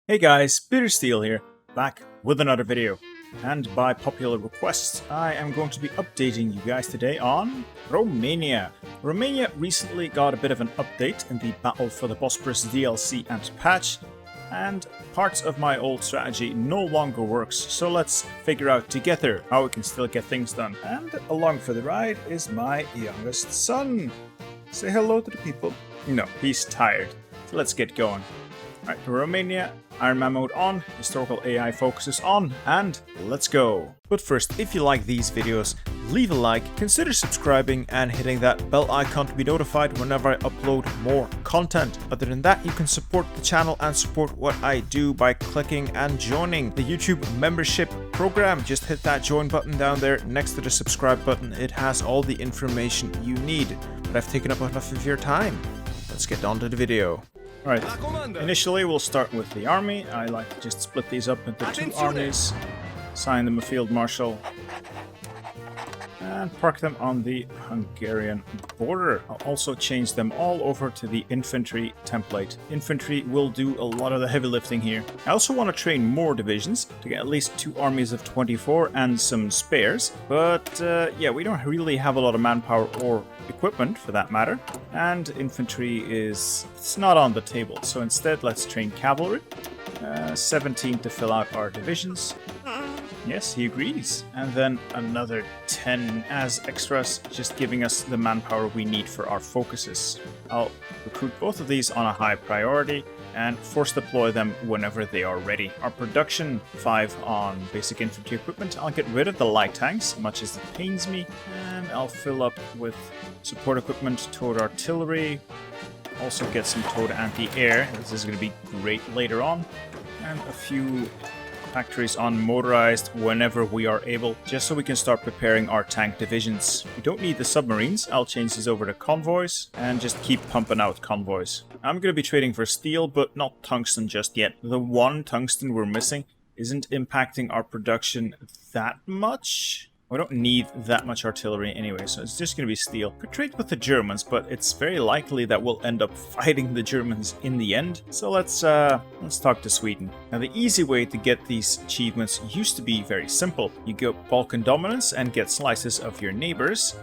Hey guys, Peter Steele here, back with another video. And by popular request, I am going to be updating you guys today on Romania. Romania recently got a bit of an update in the Battle for the Bosporus DLC and patch, and parts of my old strategy no longer works, so let's figure out together how we can still get things done. And along for the ride is my youngest son. Say hello to the people. No, he's tired, so let's get going. Alright, Romania, Iron Man mode on, historical AI focuses on, and let's go! But first, if you like these videos, leave a like, consider subscribing and hitting that bell icon to be notified whenever I upload more content. Other than that, you can support the channel and support what I do by clicking and joining the YouTube membership program. Just hit that join button down there next to the subscribe button. It has all the information you need. But I've taken up enough of your time. Let's get on to the video. Alright, initially we'll start with the army. I like to just split these up into two armies, assign them a field marshal, and park them on the Hungarian border. I'll also change them all over to the infantry template. Infantry will do a lot of the heavy lifting here. I also want to train more divisions to get at least 2 armies of 24 and some spares, but yeah, we don't really have a lot of manpower or equipment for that matter, and infantry it's not on the table, so instead let's train cavalry. 17 to fill out our divisions. Yes, he agrees. And then another 10 as extras, just giving us the manpower we need for our focuses. I'll recruit both of these on a high priority and force deploy them whenever they are ready. Our production 5 on basic infantry equipment. I'll get rid of the light tanks, much as it pains me, and I'll fill up with support equipment, towed artillery, also get some towed anti-air. This is going to be great later on, and a few factories on motorized whenever we are able, just so we can start preparing our tank divisions. We don't need the submarines. I'll change this over to convoys and just keep pumping out convoys. I'm going to be trading for steel, but not tungsten just yet. The one tungsten we're missing isn't impacting our production that much. We don't need that much artillery anyway, so it's just going to be steel. Could trade with the Germans, but it's very likely that we'll end up fighting the Germans in the end. So let's talk to Sweden. Now, the easy way to get these achievements used to be very simple. You go Balkan dominance and get slices of your neighbors,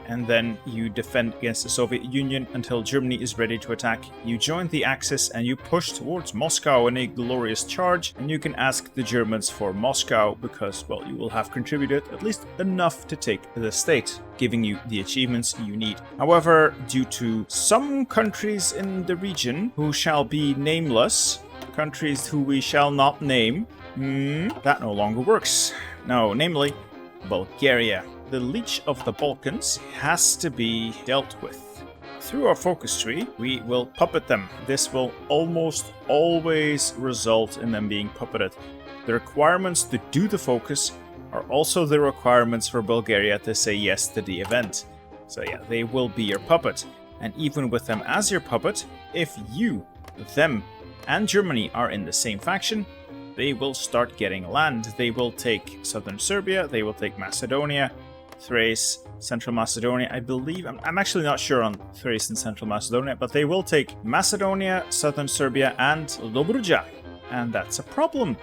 and then you defend against the Soviet Union until Germany is ready to attack. You join the Axis and you push towards Moscow in a glorious charge, and you can ask the Germans for Moscow because, well, you will have contributed at least enough to take the state, giving you the achievements you need. However, due to some countries in the region who shall be nameless, countries who we shall not name, that no longer works. No, namely Bulgaria. The Leech of the Balkans has to be dealt with. Through our focus tree, we will puppet them. This will almost always result in them being puppeted. The requirements to do the focus are also the requirements for Bulgaria to say yes to the event. So yeah, they will be your puppet. And even with them as your puppet, if you, them, and Germany are in the same faction, they will start getting land. They will take southern Serbia, they will take Macedonia, Thrace, Central Macedonia, I believe. I'm actually not sure on Thrace and Central Macedonia, but they will take Macedonia, Southern Serbia, and Dobruja. And that's a problem.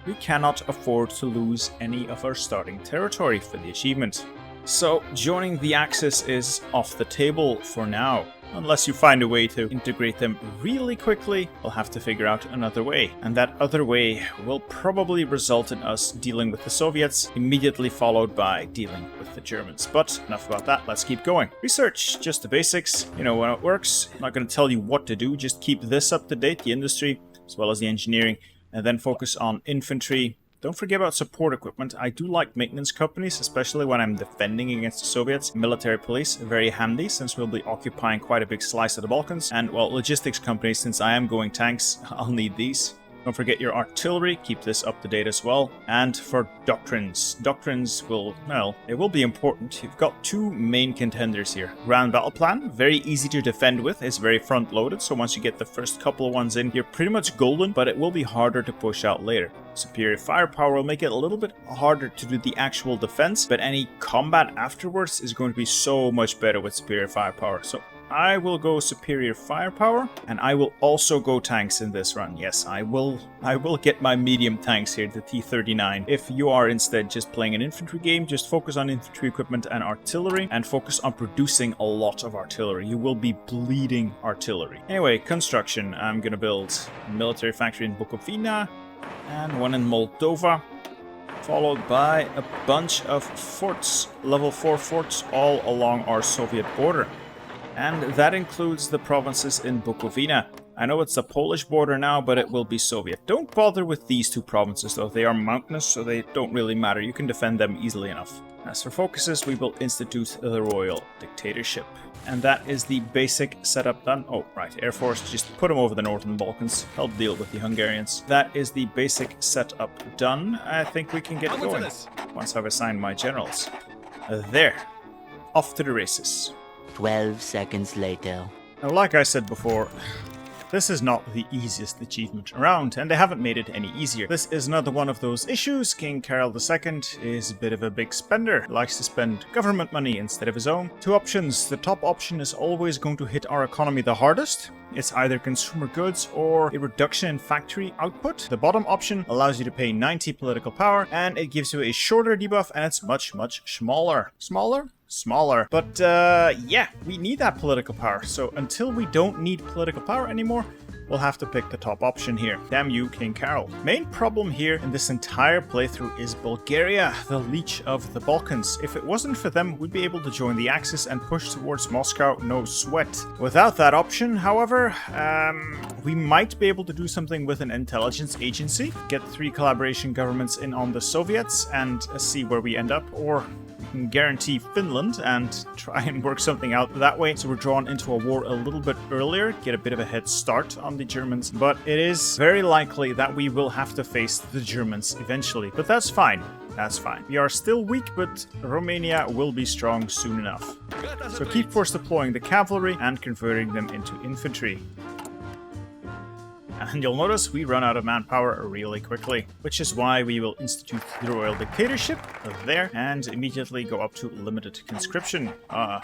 We cannot afford to lose any of our starting territory for the achievement. So joining the Axis is off the table for now. Unless you find a way to integrate them really quickly, we'll have to figure out another way. And that other way will probably result in us dealing with the Soviets, immediately followed by dealing with the Germans. But enough about that, let's keep going. Research, just the basics. You know how it works. I'm not going to tell you what to do, just keep this up to date, the industry, as well as the engineering, and then focus on infantry. Don't forget about support equipment. I do like maintenance companies, especially when I'm defending against the Soviets. Military police, very handy since we'll be occupying quite a big slice of the Balkans. And, well, logistics companies, since I am going tanks, I'll need these. Don't forget your artillery, keep this up to date as well. And for doctrines. Doctrines will, well, it will be important. You've got 2 main contenders here. Grand Battle Plan, very easy to defend with, it's very front loaded, so once you get the first couple of ones in, you're pretty much golden, but it will be harder to push out later. Superior firepower will make it a little bit harder to do the actual defense, but any combat afterwards is going to be so much better with superior firepower. So I will go superior firepower, and I will also go tanks in this run. Yes, I will get my medium tanks here, the T-39. If you are instead just playing an infantry game, just focus on infantry equipment and artillery, and focus on producing a lot of artillery. You will be bleeding artillery. Anyway, construction. I'm gonna build a military factory in Bukovina, and one in Moldova, followed by a bunch of forts, level 4 forts all along our Soviet border. And that includes the provinces in Bukovina. I know it's the Polish border now, but it will be Soviet. Don't bother with these two provinces though, they are mountainous, so they don't really matter. You can defend them easily enough. As for focuses, we will institute the royal dictatorship. And that is the basic setup done. Oh, right, Air Force, just put them over the Northern Balkans. Help deal with the Hungarians. That is the basic setup done. I think we can get going once I've assigned my generals. There. Off to the races. 12 seconds later. Now, like I said before, this is not the easiest achievement around, and they haven't made it any easier. This is another one of those issues. King Carol II is a bit of a big spender, likes to spend government money instead of his own. Two options. The top option is always going to hit our economy the hardest. It's either consumer goods or a reduction in factory output. The bottom option allows you to pay 90 political power, and it gives you a shorter debuff, and it's much, much smaller. Smaller. But yeah, we need that political power. So until we don't need political power anymore, we'll have to pick the top option here. Damn you, King Carol. Main problem here in this entire playthrough is Bulgaria, the leech of the Balkans. If it wasn't for them, we'd be able to join the Axis and push towards Moscow, no sweat. Without that option, however, we might be able to do something with an intelligence agency, get 3 collaboration governments in on the Soviets, and see where we end up, or can guarantee Finland and try and work something out that way. So we're drawn into a war a little bit earlier, get a bit of a head start on the Germans. But it is very likely that we will have to face the Germans eventually. But that's fine. That's fine. We are still weak, but Romania will be strong soon enough. So keep force deploying the cavalry and converting them into infantry. And you'll notice we run out of manpower really quickly, which is why we will institute the royal dictatorship there and immediately go up to limited conscription.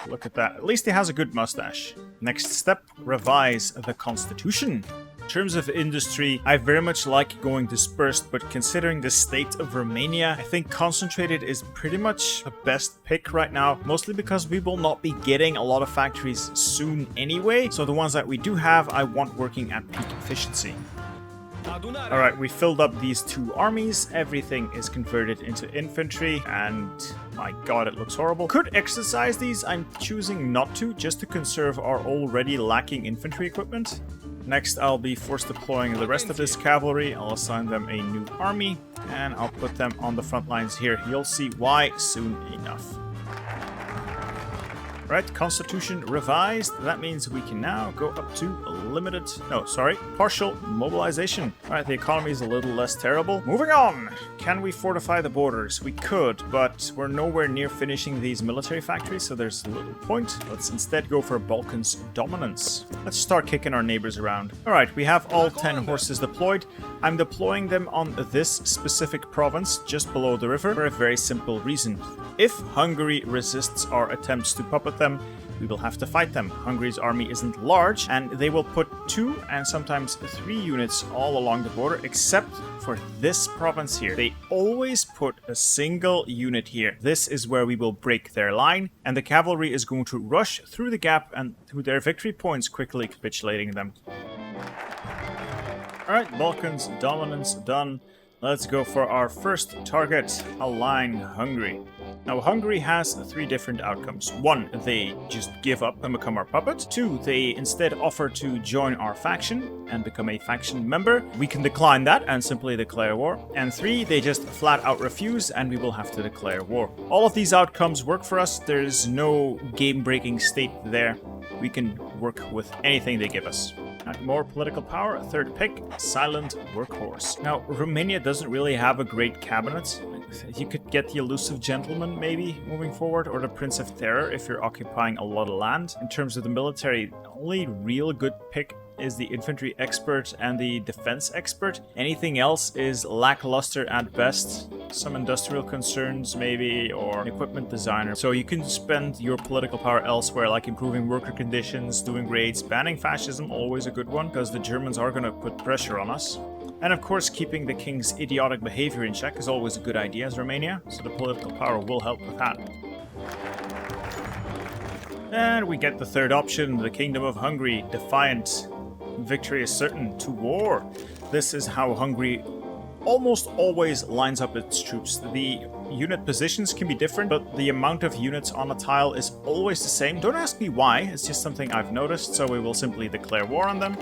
Look at that. At least he has a good mustache. Next step, revise the constitution. In terms of industry, I very much like going dispersed, but considering the state of Romania, I think concentrated is pretty much the best pick right now, mostly because we will not be getting a lot of factories soon anyway, so the ones that we do have, I want working at peak efficiency. Alright, we filled up these 2 armies, everything is converted into infantry, and my god, it looks horrible. Could exercise these, I'm choosing not to, just to conserve our already lacking infantry equipment. Next, I'll be force deploying the rest of this cavalry. I'll assign them a new army, and I'll put them on the front lines here. You'll see why soon enough. Right, Constitution revised. That means we can now go up to partial mobilization. Alright, the economy is a little less terrible. Moving on! Can we fortify the borders? We could, but we're nowhere near finishing these military factories, so there's little point. Let's instead go for Balkans dominance. Let's start kicking our neighbors around. Alright, we have all 10 horses deployed. I'm deploying them on this specific province just below the river for a very simple reason. If Hungary resists our attempts to puppet them, we will have to fight them. Hungary's army isn't large, and they will put 2 and sometimes 3 units all along the border, except for this province here. They always put a single unit here. This is where we will break their line, and the cavalry is going to rush through the gap and to their victory points, quickly capitulating them. Alright, Balkans dominance done. Let's go for our first target, align Hungary. Now, Hungary has 3 different outcomes. 1, they just give up and become our puppet. 2, they instead offer to join our faction and become a faction member. We can decline that and simply declare war. And 3, they just flat out refuse and we will have to declare war. All of these outcomes work for us. There's no game-breaking state there. We can work with anything they give us. More political power, 3rd pick, silent workhorse. Now, Romania doesn't really have a great cabinet. You could get the elusive gentleman, maybe, moving forward, or the Prince of Terror if you're occupying a lot of land. In terms of the military, the only real good pick is the infantry expert and the defense expert. Anything else is lackluster at best. Some industrial concerns maybe, or an equipment designer. So you can spend your political power elsewhere, like improving worker conditions, doing raids, banning fascism, always a good one, because the Germans are going to put pressure on us. And of course, keeping the king's idiotic behavior in check is always a good idea as Romania, so the political power will help with that. And we get the third option, the Kingdom of Hungary, defiant. Victory is certain, to war. This is how Hungary almost always lines up its troops. The unit positions can be different, but the amount of units on a tile is always the same. Don't ask me why, it's just something I've noticed, so we will simply declare war on them.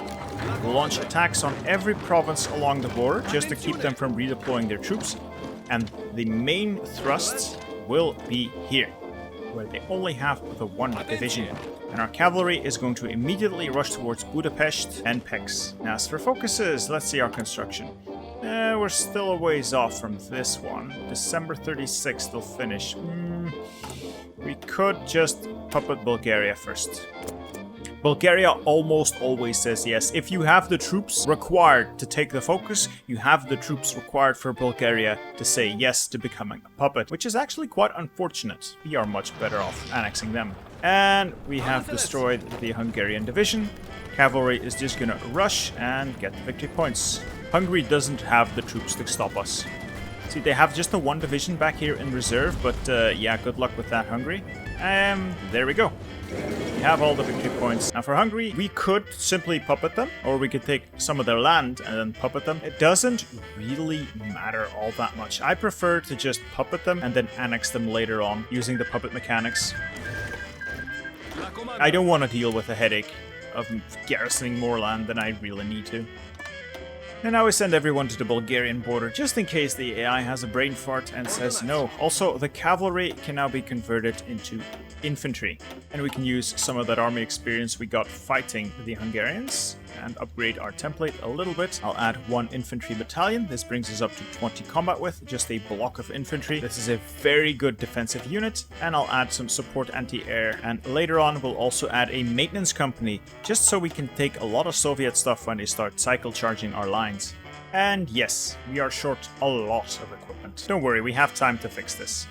We'll launch attacks on every province along the border, just to keep them from redeploying their troops. And the main thrust will be here, where they only have the one division. And our cavalry is going to immediately rush towards Budapest and Pécs. As for focuses, let's see our construction. We're still a ways off from this one. December 36th they'll finish. We could just puppet Bulgaria first. Bulgaria almost always says yes. If you have the troops required to take the focus, you have the troops required for Bulgaria to say yes to becoming a puppet, which is actually quite unfortunate. We are much better off annexing them. And we have destroyed the Hungarian division. Cavalry is just gonna rush and get the victory points. Hungary doesn't have the troops to stop us. See, they have just the one division back here in reserve, but yeah, good luck with that, Hungary. There we go. We have all the victory points. Now for Hungary, we could simply puppet them, or we could take some of their land and then puppet them. It doesn't really matter all that much. I prefer to just puppet them and then annex them later on, using the puppet mechanics. I don't want to deal with the headache of garrisoning more land than I really need to. And now we send everyone to the Bulgarian border, just in case the AI has a brain fart and says no. Also, the cavalry can now be converted into infantry, and we can use some of that army experience we got fighting the Hungarians and upgrade our template a little bit. I'll add 1 infantry battalion. This brings us up to 20 combat with, just a block of infantry. This is a very good defensive unit, and I'll add some support anti-air, and later on we'll also add a maintenance company, just so we can take a lot of Soviet stuff when they start cycle charging our lines. And yes, we are short a lot of equipment. Don't worry, we have time to fix this.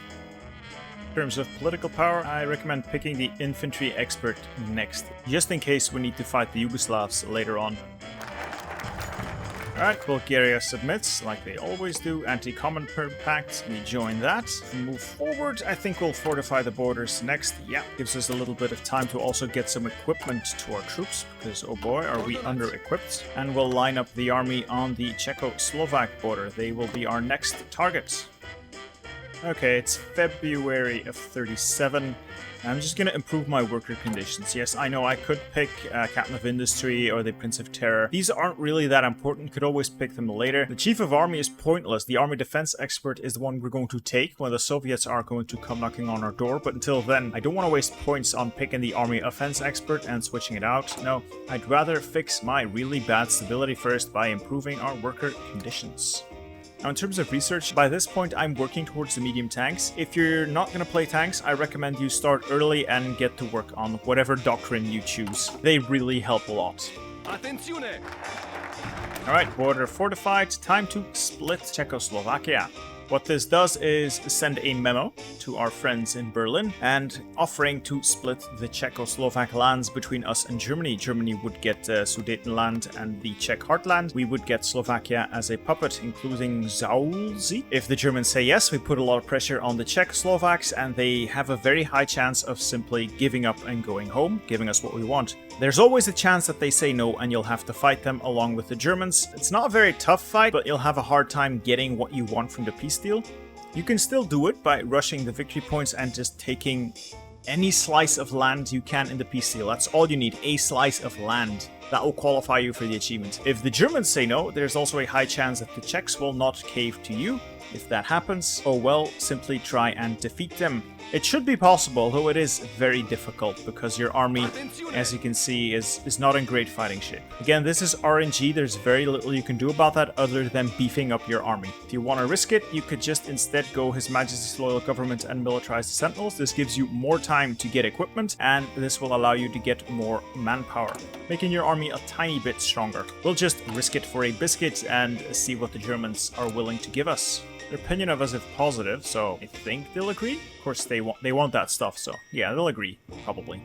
In terms of political power, I recommend picking the infantry expert next, just in case we need to fight the Yugoslavs later on. Alright, Bulgaria submits, like they always do. Anti-Common Pact, we join that. If we move forward, I think we'll fortify the borders next. Yeah, gives us a little bit of time to also get some equipment to our troops, because oh boy, are we under-equipped. And we'll line up the army on the Czechoslovak border. They will be our next target. Okay, it's February of 37. I'm just gonna improve my worker conditions. Yes, I know I could pick Captain of Industry or the Prince of Terror. These aren't really that important, could always pick them later. The Chief of Army is pointless. The Army Defense Expert is the one we're going to take when the Soviets are going to come knocking on our door. But until then, I don't want to waste points on picking the Army Offense Expert and switching it out. No, I'd rather fix my really bad stability first by improving our worker conditions. Now in terms of research, by this point I'm working towards the medium tanks. If you're not going to play tanks, I recommend you start early and get to work on whatever doctrine you choose. They really help a lot. Attenzione! Alright, border fortified, time to split Czechoslovakia. What this does is send a memo to our friends in Berlin and offering to split the Czechoslovak lands between us and Germany. Germany would get Sudetenland and the Czech heartland. We would get Slovakia as a puppet, including Zaolzie. If the Germans say yes, we put a lot of pressure on the Czechoslovaks, and they have a very high chance of simply giving up and going home, giving us what we want. There's always a chance that they say no and you'll have to fight them along with the Germans. It's not a very tough fight, but you'll have a hard time getting what you want from the peace deal. You can still do it by rushing the victory points and just taking any slice of land you can in the peace deal. That's all you need, a slice of land. That will qualify you for the achievement. If the Germans say no, there's also a high chance that the Czechs will not cave to you. If that happens, oh well, simply try and defeat them. It should be possible, though it is very difficult because your army, as you can see, is not in great fighting shape. Again, this is RNG, there's very little you can do about that other than beefing up your army. If you want to risk it, you could just instead go His Majesty's Loyal Government and militarize the Sentinels. This gives you more time to get equipment, and this will allow you to get more manpower, making your army a tiny bit stronger. We'll just risk it for a biscuit and see what the Germans are willing to give us. Their opinion of us is positive, so I think they'll agree. Of course, they want that stuff, so yeah, they'll agree, probably.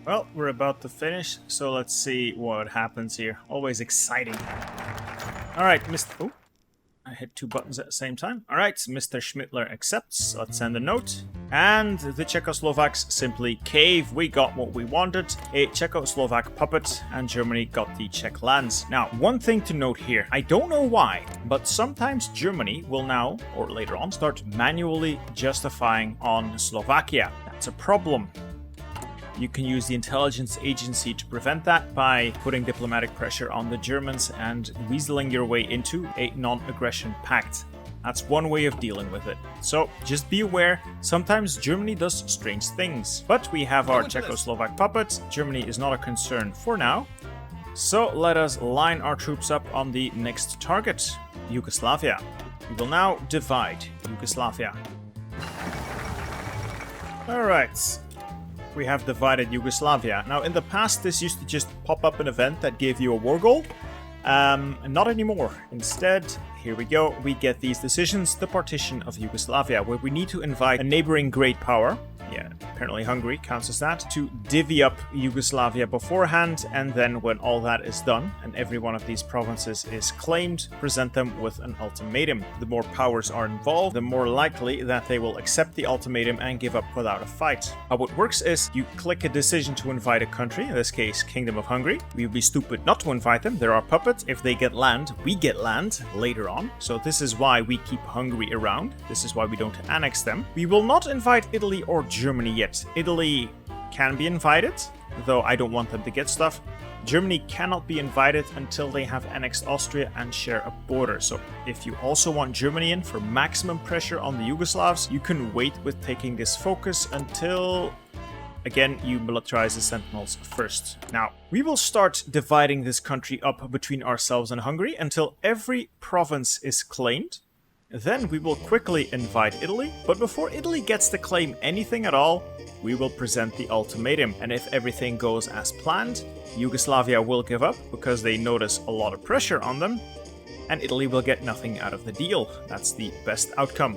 Well, we're about to finish, so let's see what happens here. Always exciting. All right, Mr. Oh, I hit two buttons at the same time. All right, Mr. Schmittler accepts. Let's send a note. And the Czechoslovaks simply cave. We got what we wanted, a Czechoslovak puppet, and Germany got the Czech lands. Now, one thing to note here, I don't know why, but sometimes Germany will now, or later on, start manually justifying on Slovakia. That's a problem. You can use the intelligence agency to prevent that by putting diplomatic pressure on the Germans and weaseling your way into a non-aggression pact. That's one way of dealing with it. So just be aware, sometimes Germany does strange things. But we have our Czechoslovak puppet. Germany is not a concern for now. So let us line our troops up on the next target, Yugoslavia. We will now divide Yugoslavia. Alright. We have divided Yugoslavia. Now, in the past, this used to just pop up an event that gave you a war goal. Not anymore. Instead, here we go. We get these decisions, the partition of Yugoslavia, where we need to invite a neighboring great power. Yeah, apparently Hungary counts as that, to divvy up Yugoslavia beforehand, and then when all that is done and every one of these provinces is claimed, present them with an ultimatum. The more powers are involved, the more likely that they will accept the ultimatum and give up without a fight. How it works is you click a decision to invite a country, in this case Kingdom of Hungary. We would be stupid not to invite them. They're our puppets. If they get land, we get land later on. So this is why we keep Hungary around. This is why we don't annex them. We will not invite Italy or Germany yet. Italy can be invited, though I don't want them to get stuff. Germany cannot be invited until they have annexed Austria and share a border. So if you also want Germany in for maximum pressure on the Yugoslavs, you can wait with taking this focus until, again, you militarize the Sentinels first. Now, we will start dividing this country up between ourselves and Hungary until every province is claimed. Then we will quickly invite Italy, but before Italy gets to claim anything at all, we will present the ultimatum. And if everything goes as planned, Yugoslavia will give up because they notice a lot of pressure on them, and Italy will get nothing out of the deal. That's the best outcome.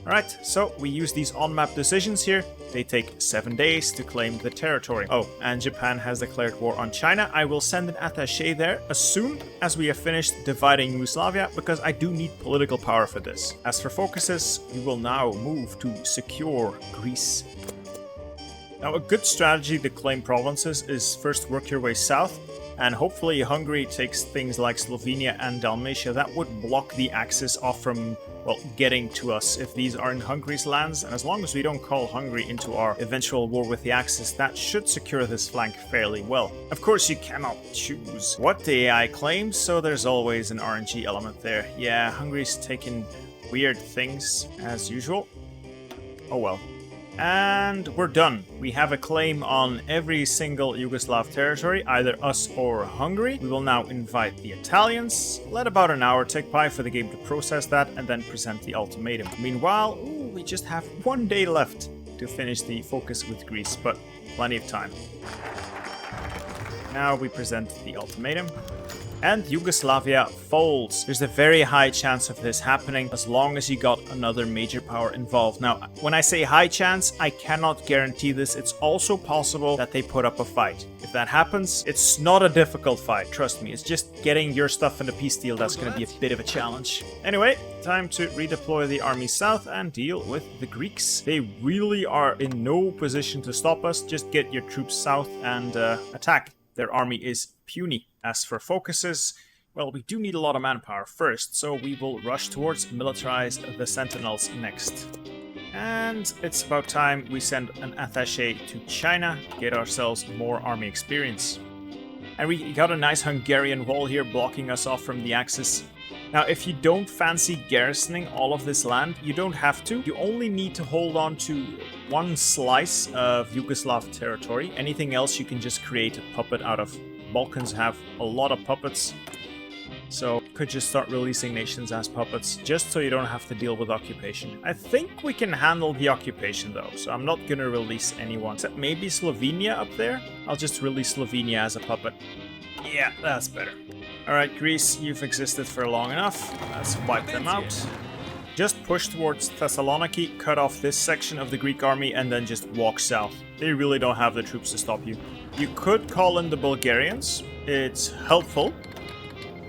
Alright, so we use these on-map decisions here. They take 7 days to claim the territory. Oh, and Japan has declared war on China. I will send an attaché there as soon as we have finished dividing Yugoslavia, because I do need political power for this. As for focuses, we will now move to secure Greece. Now, a good strategy to claim provinces is first work your way south, and hopefully Hungary takes things like Slovenia and Dalmatia. That would block the Axis off from, well, getting to us if these are in Hungary's lands. And as long as we don't call Hungary into our eventual war with the Axis, that should secure this flank fairly well. Of course, you cannot choose what the AI claims, so there's always an RNG element there. Yeah, Hungary's taken weird things, as usual. Oh well. And we're done. We have a claim on every single Yugoslav territory, either us or Hungary. We will now invite the Italians. Let about an hour tick by for the game to process that and then present the ultimatum. Meanwhile, we just have 1 day left to finish the focus with Greece, but plenty of time. Now we present the ultimatum. And Yugoslavia folds. There's a very high chance of this happening as long as you got another major power involved. Now, when I say high chance, I cannot guarantee this. It's also possible that they put up a fight. If that happens, it's not a difficult fight, trust me. It's just getting your stuff in the peace deal that's going to be a bit of a challenge. Anyway, time to redeploy the army south and deal with the Greeks. They really are in no position to stop us. Just get your troops south and attack. Their army is puny. As for focuses, well, we do need a lot of manpower first, so we will rush towards militarize the Sentinels next. And it's about time we send an attaché to China to get ourselves more army experience. And we got a nice Hungarian wall here blocking us off from the Axis. Now, if you don't fancy garrisoning all of this land, you don't have to. You only need to hold on to one slice of Yugoslav territory. Anything else you can just create a puppet out of. Balkans have a lot of puppets, so you could just start releasing nations as puppets, just so you don't have to deal with occupation. I think we can handle the occupation though, so I'm not gonna release anyone. Except maybe Slovenia up there? I'll just release Slovenia as a puppet. Yeah, that's better. Alright, Greece, you've existed for long enough. Let's wipe them out. Just push towards Thessaloniki, cut off this section of the Greek army, and then just walk south. They really don't have the troops to stop you. You could call in the Bulgarians. It's helpful,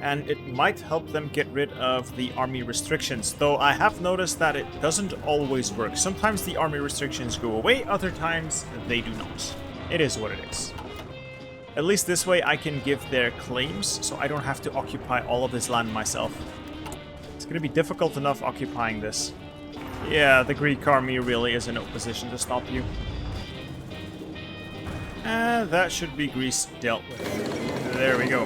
and it might help them get rid of the army restrictions, though I have noticed that it doesn't always work. Sometimes the army restrictions go away, other times they do not. It is what it is. At least this way I can give their claims, so I don't have to occupy all of this land myself. It's going to be difficult enough occupying this. Yeah, the Greek army really is in no position to stop you. And that should be Greece dealt with. There we go.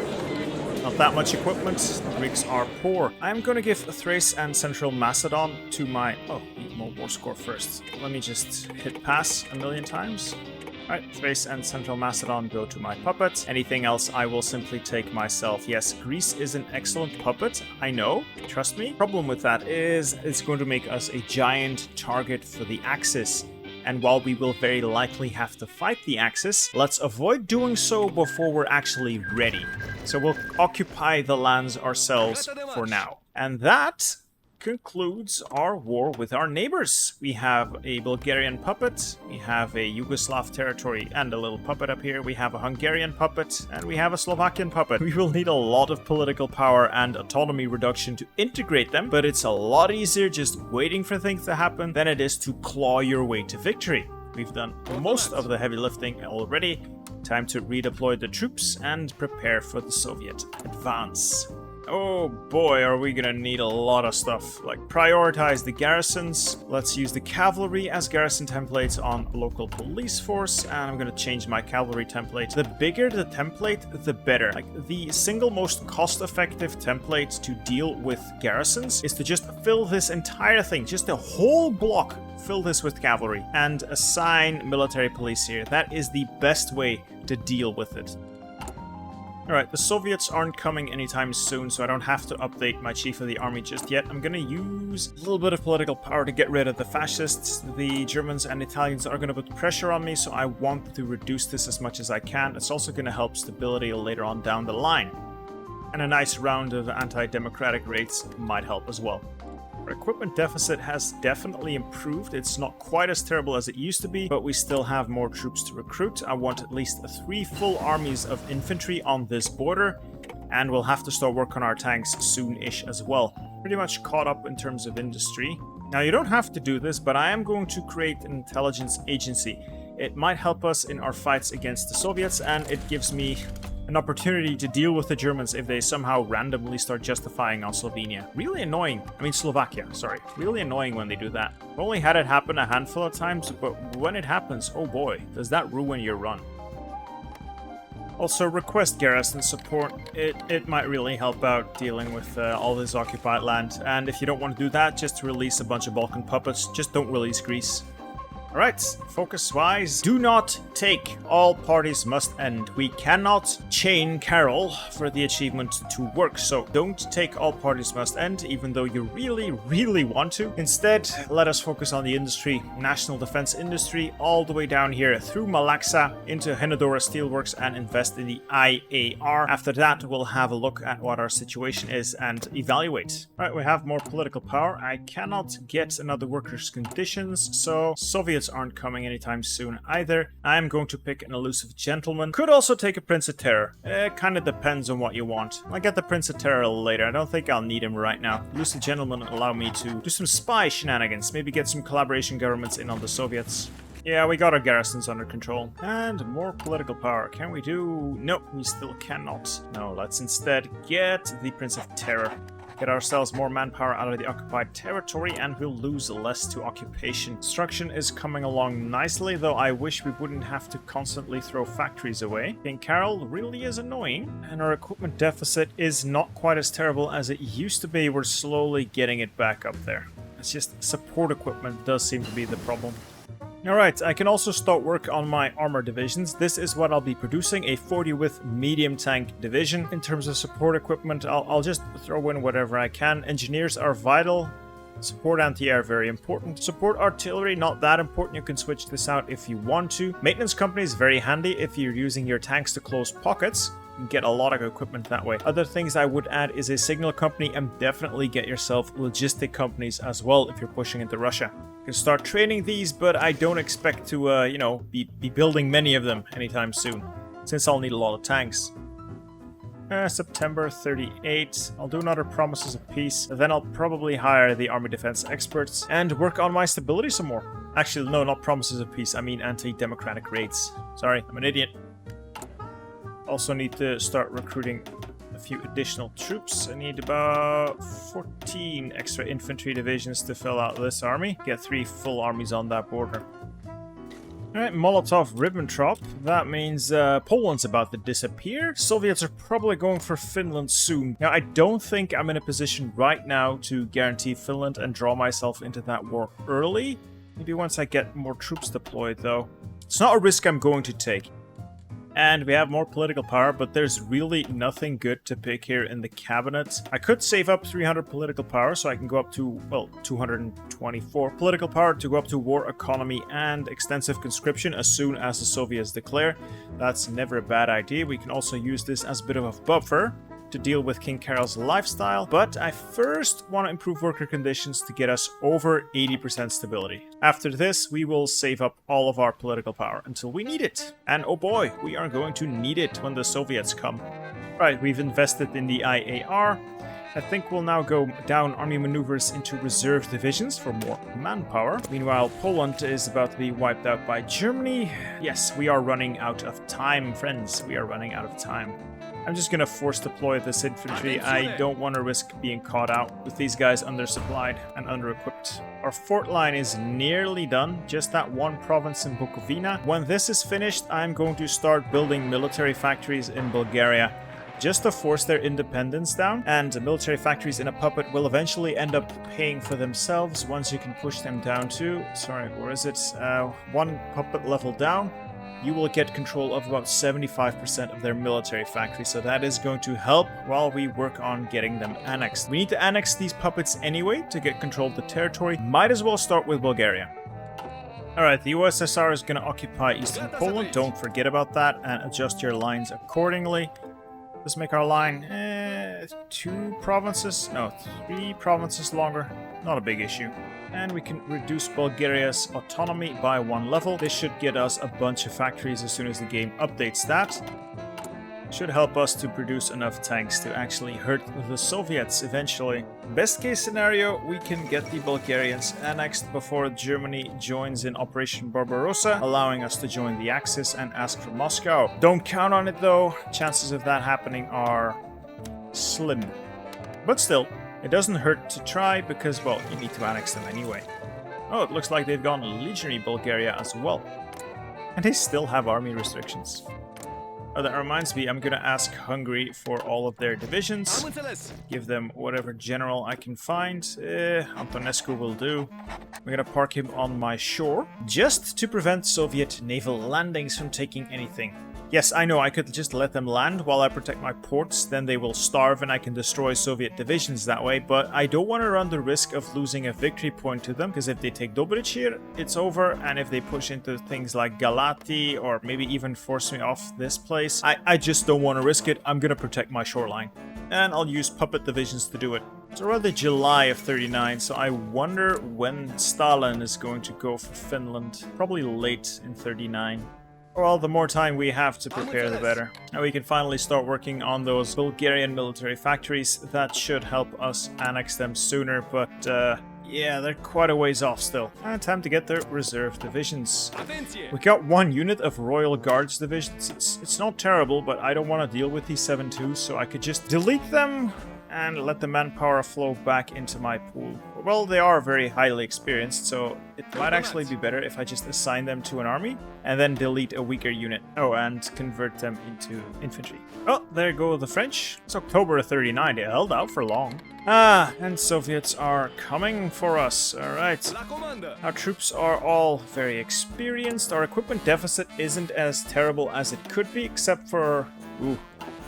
Not that much equipment. The Greeks are poor. I'm going to give Thrace and Central Macedon to my... Oh, need more war score first. Let me just hit pass a million times. Alright, Thrace and Central Macedon go to my puppet. Anything else I will simply take myself. Yes, Greece is an excellent puppet, I know, trust me. Problem with that is it's going to make us a giant target for the Axis. And while we will very likely have to fight the Axis, let's avoid doing so before we're actually ready. So we'll occupy the lands ourselves for now. And that concludes our war with our neighbors. We have a Bulgarian puppet, we have a Yugoslav territory and a little puppet up here, we have a Hungarian puppet, and we have a Slovakian puppet. We will need a lot of political power and autonomy reduction to integrate them, but it's a lot easier just waiting for things to happen than it is to claw your way to victory. We've done most of the heavy lifting already. Time to redeploy the troops and prepare for the Soviet advance. Oh boy, are we gonna need a lot of stuff. Like, prioritize the garrisons. Let's use the cavalry as garrison templates on local police force, and I'm gonna change my cavalry template. The bigger the template, the better. Like, the single most cost-effective template to deal with garrisons is to just fill this entire thing, just a whole block, fill this with cavalry, and assign military police here. That is the best way to deal with it. Alright, the Soviets aren't coming anytime soon, so I don't have to update my chief of the army just yet. I'm gonna use a little bit of political power to get rid of the fascists. The Germans and Italians are gonna put pressure on me, so I want to reduce this as much as I can. It's also gonna help stability later on down the line. And a nice round of anti-democratic raids might help as well. Our equipment deficit has definitely improved. It's not quite as terrible as it used to be, but we still have more troops to recruit. I want at least 3 full armies of infantry on this border, and we'll have to start work on our tanks soon-ish as well. Pretty much caught up in terms of industry. Now, you don't have to do this, but I am going to create an intelligence agency. It might help us in our fights against the Soviets, and it gives me an opportunity to deal with the Germans if they somehow randomly start justifying on Slovenia. Really annoying. I mean Slovakia, sorry. Really annoying when they do that. I've only had it happen a handful of times, but when it happens, oh boy, does that ruin your run. Also, request garrison support. It might really help out dealing with all this occupied land. And if you don't want to do that, just release a bunch of Balkan puppets. Just don't release Greece. Alright, focus-wise, do not take. All parties must end. We cannot chain Carol for the achievement to work, so don't take all parties must end, even though you really want to. Instead, let us focus on the industry, national defense industry, all the way down here through Malaxa into Henodora Steelworks and invest in the IAR. After that, we'll have a look at what our situation is and evaluate. Alright, we have more political power. I cannot get another workers' conditions, so Soviets aren't coming anytime soon either. I'm going to pick an elusive gentleman. Could also take a Prince of Terror. It kind of depends on what you want. I'll get the Prince of Terror later. I don't think I'll need him right now. Elusive gentleman allow me to do some spy shenanigans. Maybe get some collaboration governments in on the Soviets. Yeah, we got our garrisons under control. And more political power. Can we do... Nope, we still cannot. No, let's instead get the Prince of Terror. Get ourselves more manpower out of the occupied territory and we'll lose less to occupation. Construction is coming along nicely, though I wish we wouldn't have to constantly throw factories away. King Carol really is annoying, and our equipment deficit is not quite as terrible as it used to be. We're slowly getting it back up there. It's just support equipment does seem to be the problem. Alright, I can also start work on my armor divisions. This is what I'll be producing, a 40 width medium tank division. In terms of support equipment, I'll just throw in whatever I can. Engineers are vital. Support anti-air, very important. Support artillery, not that important. You can switch this out if you want to. Maintenance company is very handy if you're using your tanks to close pockets. You can get a lot of equipment that way. Other things I would add is a signal company, and definitely get yourself logistic companies as well if you're pushing into Russia. You can start training these, but I don't expect to, you know, be building many of them anytime soon, since I'll need a lot of tanks. September 38. I'll do another promises of peace. Then I'll probably hire the army defense experts and work on my stability some more. Actually, no, not promises of peace. I mean anti-democratic raids. Sorry, I'm an idiot. Also need to start recruiting a few additional troops. I need about 14 extra infantry divisions to fill out this army. Get 3 full armies on that border. Alright, Molotov-Ribbentrop. That means Poland's about to disappear. Soviets are probably going for Finland soon. Now, I don't think I'm in a position right now to guarantee Finland and draw myself into that war early. Maybe once I get more troops deployed, though. It's not a risk I'm going to take. And we have more political power, but there's really nothing good to pick here in the cabinet. I could save up 300 political power, so I can go up to, well, 224 political power to go up to war economy and extensive conscription as soon as the Soviets declare. That's never a bad idea. We can also use this as a bit of a buffer to deal with King Carol's lifestyle, but I first want to improve worker conditions to get us over 80% stability. After this, we will save up all of our political power until we need it. And oh boy, we are going to need it when the Soviets come. Right, we've invested in the IAR. I think we'll now go down army maneuvers into reserve divisions for more manpower. Meanwhile, Poland is about to be wiped out by Germany. Yes, we are running out of time, friends. We are running out of time. I'm just gonna force deploy this infantry. I don't want to risk being caught out with these guys undersupplied and under-equipped. Our fort line is nearly done, just that one province in Bukovina. When this is finished, I'm going to start building military factories in Bulgaria, just to force their independence down, and military factories in a puppet will eventually end up paying for themselves once you can push them down to, sorry, where is it? One puppet level down. You will get control of about 75% of their military factory, so that is going to help while we work on getting them annexed. We need to annex these puppets anyway to get control of the territory. Might as well start with Bulgaria. Alright, the USSR is going to occupy eastern Poland, don't forget about that, and adjust your lines accordingly. Let's make our line 2 provinces, no, 3 provinces longer, not a big issue. And we can reduce Bulgaria's autonomy by 1 level. This should get us a bunch of factories as soon as the game updates that. Should help us to produce enough tanks to actually hurt the Soviets eventually. Best case scenario, we can get the Bulgarians annexed before Germany joins in Operation Barbarossa, allowing us to join the Axis and ask for Moscow. Don't count on it though, chances of that happening are slim. But still, it doesn't hurt to try because, well, you need to annex them anyway. Oh, it looks like they've gone legionary Bulgaria as well. And they still have army restrictions. Oh, that reminds me, I'm gonna ask Hungary for all of their divisions. Give them whatever general I can find. Antonescu will do. I'm gonna park him on my shore, just to prevent Soviet naval landings from taking anything. Yes, I know, I could just let them land while I protect my ports, then they will starve and I can destroy Soviet divisions that way, but I don't want to run the risk of losing a victory point to them, because if they take Dobrich here, it's over, and if they push into things like Galati, or maybe even force me off this place, I just don't want to risk it. I'm gonna protect my shoreline. And I'll use puppet divisions to do it. It's already July of 39, so I wonder when Stalin is going to go for Finland. Probably late in 39. Well, the more time we have to prepare, the better. And we can finally start working on those Bulgarian military factories. That should help us annex them sooner, but yeah, they're quite a ways off still. And time to get their reserve divisions. We got 1 unit of Royal Guards divisions. It's not terrible, but I don't want to deal with these 7-2s, so I could just delete them and let the manpower flow back into my pool. Well, they are very highly experienced, so it might actually be better if I just assign them to an army and then delete a weaker unit. Oh, and convert them into infantry. Oh, there go the French. It's October 39. They held out for long. Ah, and Soviets are coming for us. Alright. Our troops are all very experienced. Our equipment deficit isn't as terrible as it could be, except for... ooh,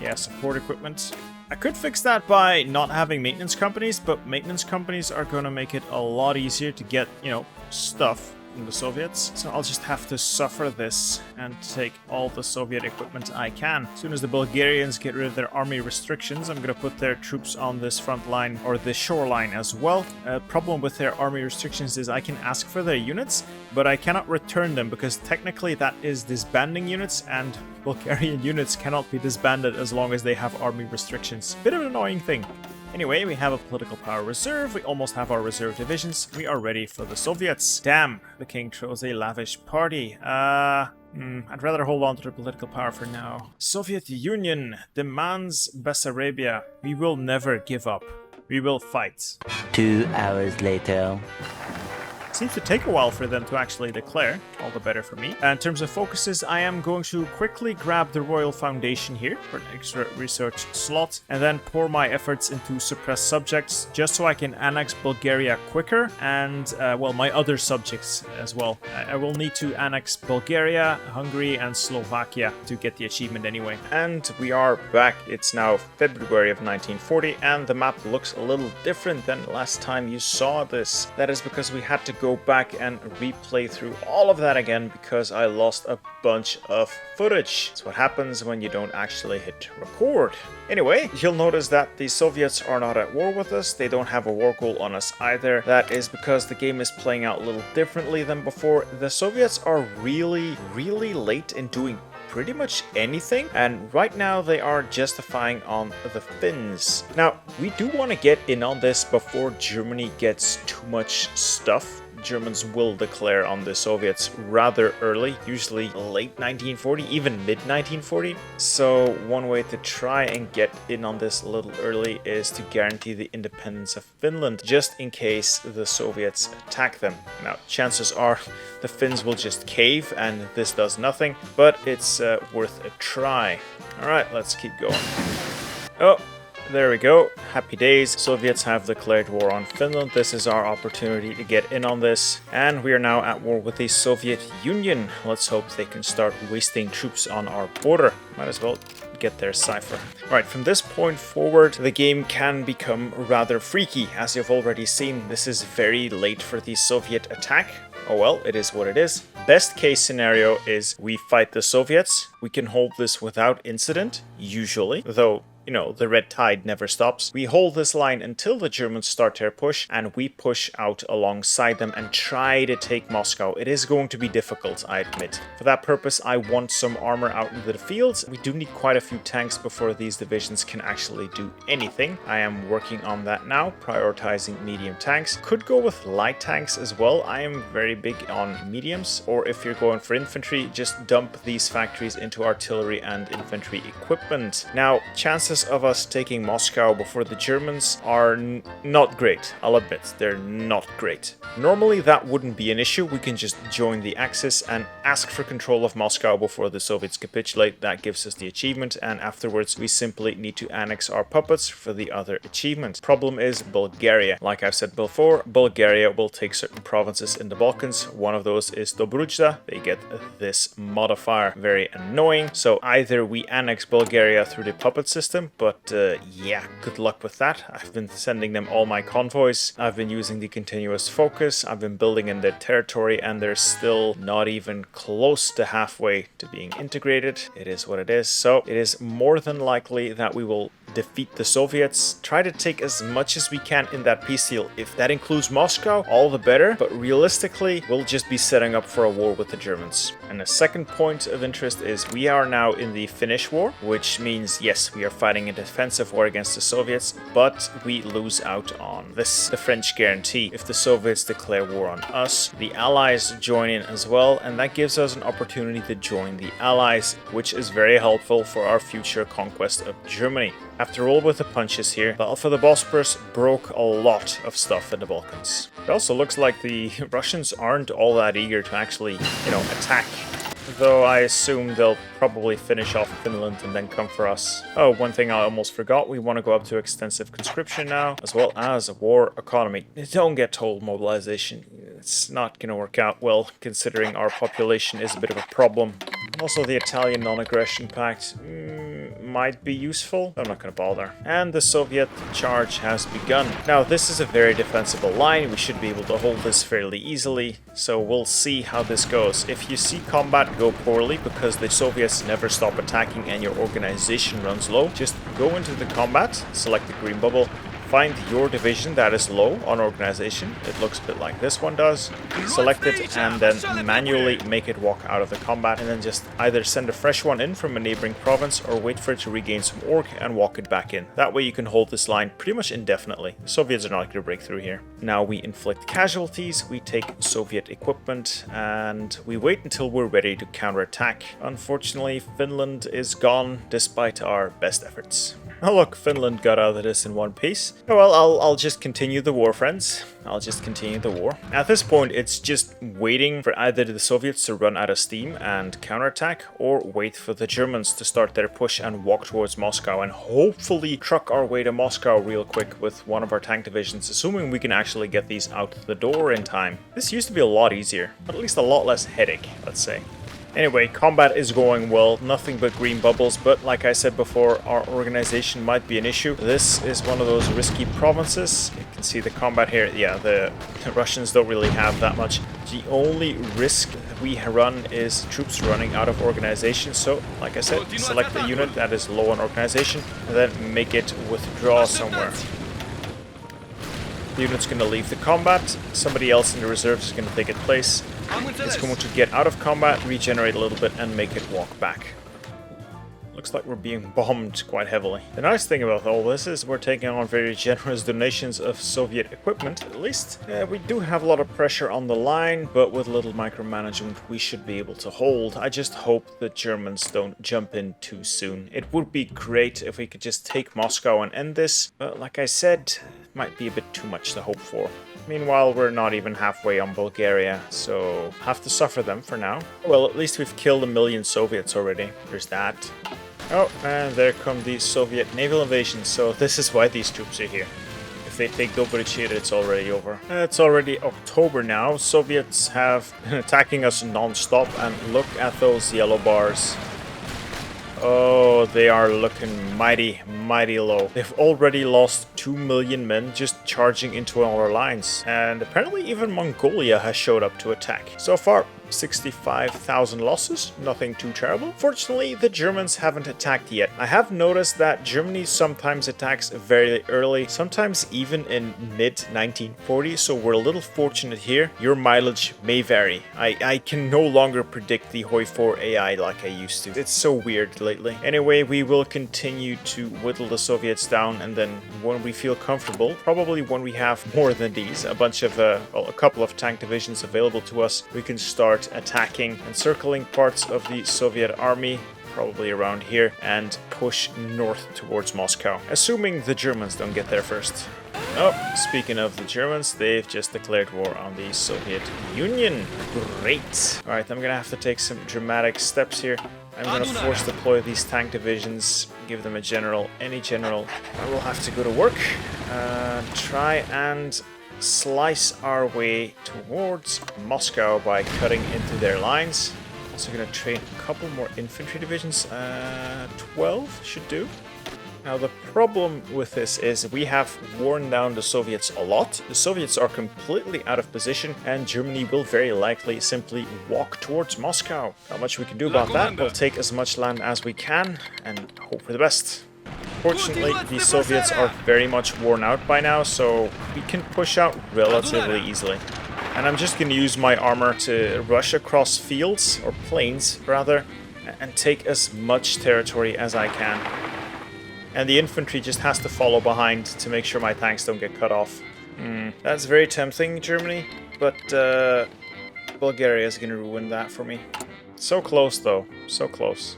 yeah, support equipment. I could fix that by not having maintenance companies, but maintenance companies are going to make it a lot easier to get, you know, stuff from the Soviets. So I'll just have to suffer this and take all the Soviet equipment I can. As soon as the Bulgarians get rid of their army restrictions, I'm going to put their troops on this front line or the shoreline as well. Problem with their army restrictions is I can ask for their units, but I cannot return them because technically that is disbanding units, and Bulgarian units cannot be disbanded as long as they have army restrictions. Bit of an annoying thing. Anyway, we have a political power reserve, we almost have our reserve divisions, we are ready for the Soviets. Damn, the king throws a lavish party. I'd rather hold on to the political power for now. Soviet Union demands Bessarabia. We will never give up. We will fight. 2 hours later. Seems to take a while for them to actually declare, all the better for me. In terms of focuses, I am going to quickly grab the Royal Foundation here for an extra research slot, and then pour my efforts into suppressed subjects, just so I can annex Bulgaria quicker, and, well, my other subjects as well. I will need to annex Bulgaria, Hungary, and Slovakia to get the achievement anyway. And we are back. It's now February of 1940, and the map looks a little different than last time you saw this. That is because we had to go back and replay through all of that again because I lost a bunch of footage. It's what happens when you don't actually hit record. Anyway, you'll notice that the Soviets are not at war with us. They don't have a war goal on us either. That is because the game is playing out a little differently than before. The Soviets are really late in doing pretty much anything, and right now they are justifying on the Finns. Now, we do want to get in on this before Germany gets too much stuff. Germans will declare on the Soviets rather early, usually late 1940, even mid 1940. So one way to try and get in on this a little early is to guarantee the independence of Finland, just in case the Soviets attack them. Now, chances are the Finns will just cave and this does nothing, but it's worth a try. Alright, let's keep going. Oh, there we go. Happy days. Soviets have declared war on Finland. This is our opportunity to get in on this. And we are now at war with the Soviet Union. Let's hope they can start wasting troops on our border. Might as well get their cipher. Alright, from this point forward, the game can become rather freaky. As you've already seen, this is very late for the Soviet attack. Oh well, it is what it is. Best case scenario is we fight the Soviets. We can hold this without incident, usually, though, you know, the red tide never stops. We hold this line until the Germans start their push, and we push out alongside them and try to take Moscow. It is going to be difficult, I admit. For that purpose, I want some armor out into the fields. We do need quite a few tanks before these divisions can actually do anything. I am working on that now, prioritizing medium tanks. Could go with light tanks as well. I am very big on mediums, or if you're going for infantry, just dump these factories into artillery and infantry equipment. Now, chances of us taking Moscow before the Germans are not great. I'll admit, they're not great. Normally that wouldn't be an issue. We can just join the Axis and ask for control of Moscow before the Soviets capitulate. That gives us the achievement, and afterwards we simply need to annex our puppets for the other achievement. Problem is Bulgaria. Like I've said before, Bulgaria will take certain provinces in the Balkans. One of those is Dobruja. They get this modifier. Very annoying. So either we annex Bulgaria through the puppet system, but yeah, good luck with that. I've been sending them all my convoys. I've been using the continuous focus. I've been building in their territory, and they're still not even close to halfway to being integrated. It is what it is. So it is more than likely that we will defeat the Soviets, try to take as much as we can in that peace deal. If that includes Moscow, all the better, but realistically, we'll just be setting up for a war with the Germans. And a second point of interest is we are now in the Finnish War, which means, yes, we are fighting a defensive war against the Soviets, but we lose out on this, the French guarantee. If the Soviets declare war on us, the Allies join in as well, and that gives us an opportunity to join the Allies, which is very helpful for our future conquest of Germany. Have to roll with the punches here. Battle for the Bosporus broke a lot of stuff in the Balkans. It also looks like the Russians aren't all that eager to actually, attack. Though I assume they'll probably finish off Finland and then come for us. Oh, one thing I almost forgot. We want to go up to extensive conscription now, as well as a war economy. Don't get told mobilization. It's not going to work out well, considering our population is a bit of a problem. Also, the Italian non-aggression pact might be useful. I'm not going to bother. And the Soviet charge has begun. Now, this is a very defensible line. We should be able to hold this fairly easily. So we'll see how this goes. If you see combat go poorly because the Soviets never stop attacking and your organization runs low, just go into the combat, select the green bubble, find your division that is low on organization. It looks a bit like this one does. Select it and then manually make it walk out of the combat, and then just either send a fresh one in from a neighboring province or wait for it to regain some orc and walk it back in. That way you can hold this line pretty much indefinitely. The Soviets are not going to break through here. Now we inflict casualties, we take Soviet equipment, and we wait until we're ready to counterattack. Unfortunately, Finland is gone despite our best efforts. Oh look, Finland got out of this in one piece. Oh well, I'll just continue the war, friends. I'll just continue the war. At this point, it's just waiting for either the Soviets to run out of steam and counterattack, or wait for the Germans to start their push and walk towards Moscow, and hopefully truck our way to Moscow real quick with one of our tank divisions, assuming we can actually get these out the door in time. This used to be a lot easier, but at least a lot less headache, let's say. Anyway, combat is going well, nothing but green bubbles, but like I said before, our organization might be an issue. This is one of those risky provinces. You can see the combat here. Yeah, the Russians don't really have that much. The only risk we run is troops running out of organization. So, like I said, select a unit that is low on organization and then make it withdraw somewhere. The unit's going to leave the combat. Somebody else in the reserves is going to take its place. It's going to get out of combat, regenerate a little bit, and make it walk back. Looks like we're being bombed quite heavily. The nice thing about all this is we're taking on very generous donations of Soviet equipment, at least. We do have a lot of pressure on the line, but with a little micromanagement we should be able to hold. I just hope the Germans don't jump in too soon. It would be great if we could just take Moscow and end this, but like I said, it might be a bit too much to hope for. Meanwhile, we're not even halfway on Bulgaria, so have to suffer them for now. Well, at least we've killed 1 million Soviets already. There's that. Oh, and there come the Soviet naval invasions, so this is why these troops are here. If they take Dobrichy, it's already over. It's already October now. Soviets have been attacking us non-stop, and look at those yellow bars. Oh, they are looking mighty, mighty low. They've already lost 2 million men just charging into our lines. And apparently even Mongolia has showed up to attack. So far, 65,000 losses, nothing too terrible. Fortunately, the Germans haven't attacked yet. I have noticed that Germany sometimes attacks very early, sometimes even in mid-1940, so we're a little fortunate here. Your mileage may vary. I can no longer predict the HoI4 AI like I used to. It's so weird lately. Anyway, we will continue to whittle the Soviets down, and then when we feel comfortable, probably when we have more than these, a couple of tank divisions available to us, we can start attacking and circling parts of the Soviet army, probably around here, and push north towards Moscow, assuming the Germans don't get there first. Oh, speaking of the Germans, they've just declared war on the Soviet Union. Great. Alright, I'm gonna have to take some dramatic steps here. I'm gonna force deploy these tank divisions, give them a general, any general. I will have to go to work, try and slice our way towards Moscow by cutting into their lines. Also gonna train a couple more infantry divisions. 12 should do. Now the problem with this is we have worn down the Soviets a lot. The Soviets are completely out of position, and Germany will very likely simply walk towards Moscow. Not much we can do about that. We'll take as much land as we can and hope for the best. Fortunately, the Soviets are very much worn out by now, so we can push out relatively easily. And I'm just going to use my armor to rush across fields, or plains rather, and take as much territory as I can. And the infantry just has to follow behind to make sure my tanks don't get cut off. That's very tempting, Germany, but Bulgaria is going to ruin that for me. So close, though. So close.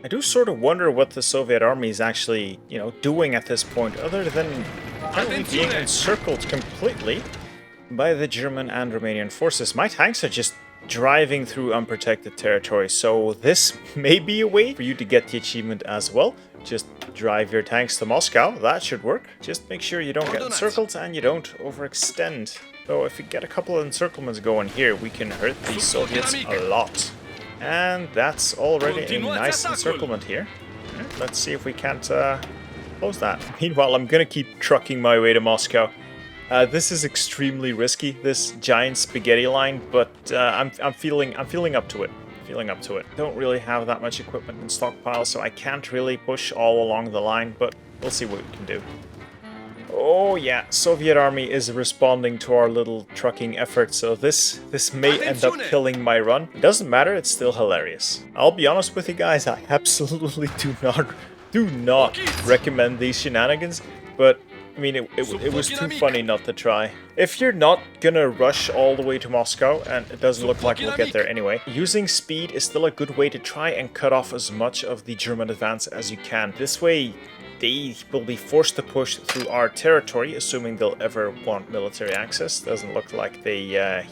I do sort of wonder what the Soviet army is actually, you know, doing at this point, other than apparently being encircled completely by the German and Romanian forces. My tanks are just driving through unprotected territory, so this may be a way for you to get the achievement as well. Just drive your tanks to Moscow, that should work. Just make sure you don't get encircled and you don't overextend. So if we get a couple of encirclements going here, we can hurt the Soviets a lot. And that's already a nice encirclement here. Let's see if we can't close that. Meanwhile, I'm gonna keep trucking my way to Moscow. This is extremely risky, this giant spaghetti line, but I'm feeling up to it. Don't really have that much equipment in stockpile, so I can't really push all along the line, but we'll see what we can do. Oh yeah, Soviet army is responding to our little trucking effort, so this may end up killing my run. It doesn't matter, it's still hilarious. I'll be honest with you guys, I absolutely do not recommend these shenanigans, but I mean, it was too funny not to try. If you're not gonna rush all the way to Moscow, and it doesn't look like we'll get there anyway, using speed is still a good way to try and cut off as much of the German advance as you can. This way, they will be forced to push through our territory, assuming they'll ever want military access. Doesn't look like they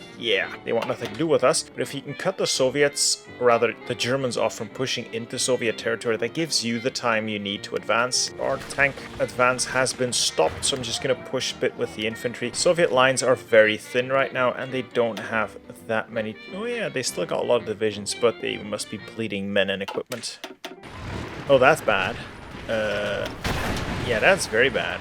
want nothing to do with us. But if you can cut the Soviets, or rather the Germans, off from pushing into Soviet territory, that gives you the time you need to advance. Our tank advance has been stopped, so I'm just going to push a bit with the infantry. Soviet lines are very thin right now, and they don't have that many. Oh yeah, they still got a lot of divisions, but they must be bleeding men and equipment. Oh, that's bad. Yeah, that's very bad.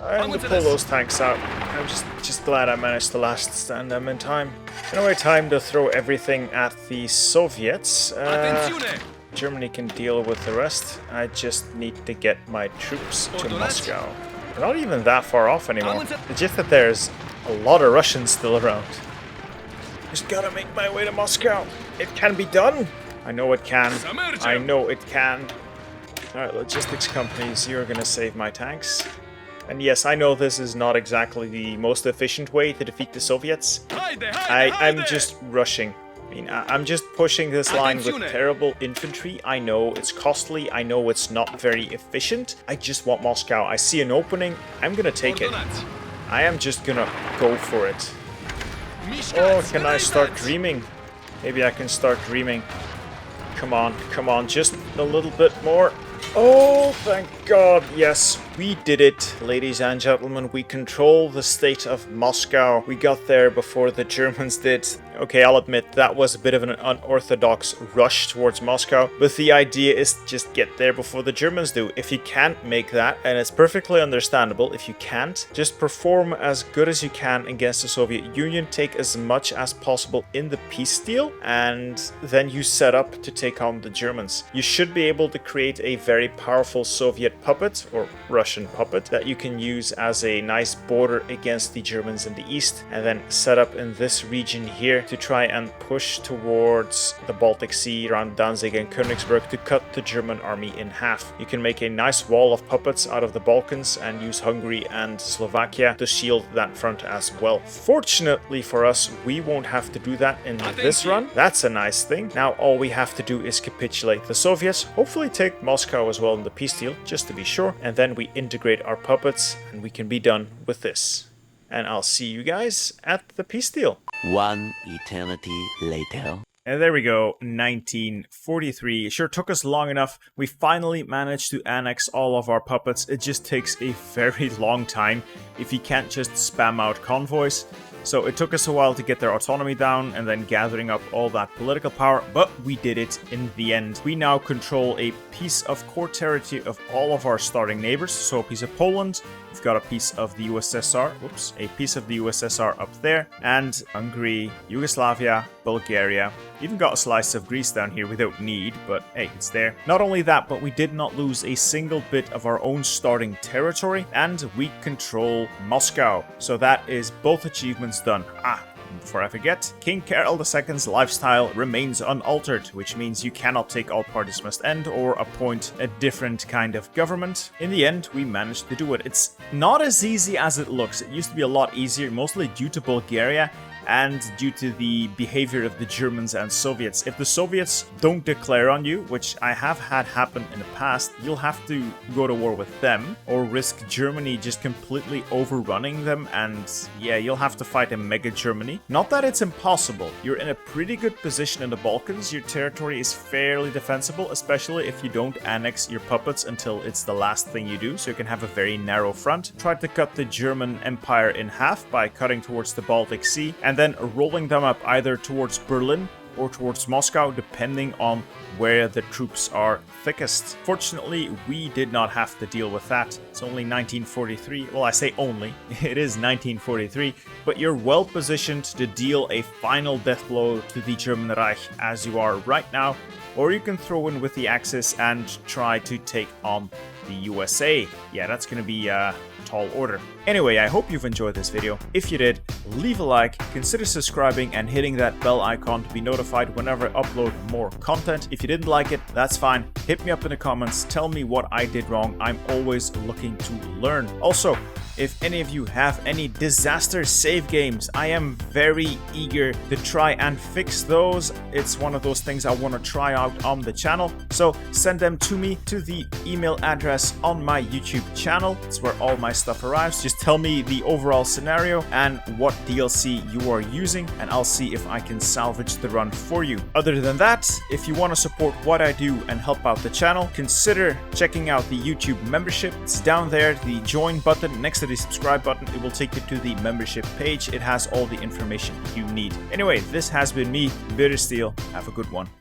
I'm gonna pull those tanks out. I'm just glad I managed to last stand them in time. Anyway, time to throw everything at the Soviets. Germany can deal with the rest. I just need to get my troops to Moscow. We're not even that far off anymore. It's just that there's a lot of Russians still around. Just gotta make my way to Moscow. It can be done. I know it can. I know it can. Alright, logistics companies, you're gonna save my tanks. And yes, I know this is not exactly the most efficient way to defeat the Soviets. I'm just rushing. I mean, I'm just pushing this line with terrible infantry. I know it's costly, I know it's not very efficient. I just want Moscow. I see an opening, I'm gonna take it. I am just gonna go for it. Oh, can I start dreaming? Maybe I can start dreaming. Come on, just a little bit more. Oh, thank God, yes, we did it. Ladies and gentlemen, we control the state of Moscow. We got there before the Germans did. Okay, I'll admit, that was a bit of an unorthodox rush towards Moscow, but the idea is just get there before the Germans do. If you can't make that, and it's perfectly understandable, if you can't, just perform as good as you can against the Soviet Union, take as much as possible in the peace deal, and then you set up to take on the Germans. You should be able to create a very powerful Soviet puppet, or Russian puppet, that you can use as a nice border against the Germans in the east, and then set up in this region here to try and push towards the Baltic Sea around Danzig and Königsberg to cut the German army in half. You can make a nice wall of puppets out of the Balkans and use Hungary and Slovakia to shield that front as well. Fortunately for us, we won't have to do that in this run. That's a nice thing. Now all we have to do is capitulate the Soviets, hopefully take Moscow as well in the peace deal, just to be sure, and then we integrate our puppets and we can be done with this. And I'll see you guys at the peace deal. One eternity later. And there we go, 1943. Sure took us long enough. We finally managed to annex all of our puppets. It just takes a very long time if you can't just spam out convoys. So it took us a while to get their autonomy down and then gathering up all that political power, but we did it in the end. We now control a piece of core territory of all of our starting neighbors. So a piece of Poland, we've got a piece of the USSR, a piece of the USSR up there, and Hungary, Yugoslavia, Bulgaria. Even got a slice of Greece down here we don't need, but hey, it's there. Not only that, but we did not lose a single bit of our own starting territory, and we control Moscow. So that is both achievements Germans done? Before I forget, King Carol II's lifestyle remains unaltered, which means you cannot take all parties must end or appoint a different kind of government. In the end, we managed to do it. It's not as easy as it looks. It used to be a lot easier, mostly due to Bulgaria and due to the behavior of the Germans and Soviets. If the Soviets don't declare on you, which I have had happen in the past, you'll have to go to war with them or risk Germany just completely overrunning them, and yeah, you'll have to fight a mega Germany. Not that it's impossible. You're in a pretty good position in the Balkans. Your territory is fairly defensible, especially if you don't annex your puppets until it's the last thing you do, so you can have a very narrow front. Try to cut the German Empire in half by cutting towards the Baltic Sea, and then rolling them up either towards Berlin or towards Moscow, depending on where the troops are thickest. Fortunately, we did not have to deal with that. It's only 1943. Well, I say only. It is 1943, but you're well positioned to deal a final death blow to the German Reich as you are right now, or you can throw in with the Axis and try to take on the USA. Yeah, that's gonna be tall order. Anyway, I hope you've enjoyed this video. If you did, leave a like, consider subscribing and hitting that bell icon to be notified whenever I upload more content. If you didn't like it, that's fine. Hit me up in the comments, tell me what I did wrong. I'm always looking to learn. Also, if any of you have any disaster save games, I am very eager to try and fix those. It's one of those things I want to try out on the channel. So send them to me to the email address on my YouTube channel. It's where all my stuff arrives. Just tell me the overall scenario and what DLC you are using, and I'll see if I can salvage the run for you. Other than that, if you want to support what I do and help out the channel, consider checking out the YouTube membership. It's down there, the join button next to the subscribe button. It will take you to the membership page. It has all the information you need. Anyway, this has been me, Bitter Steel. Have a good one.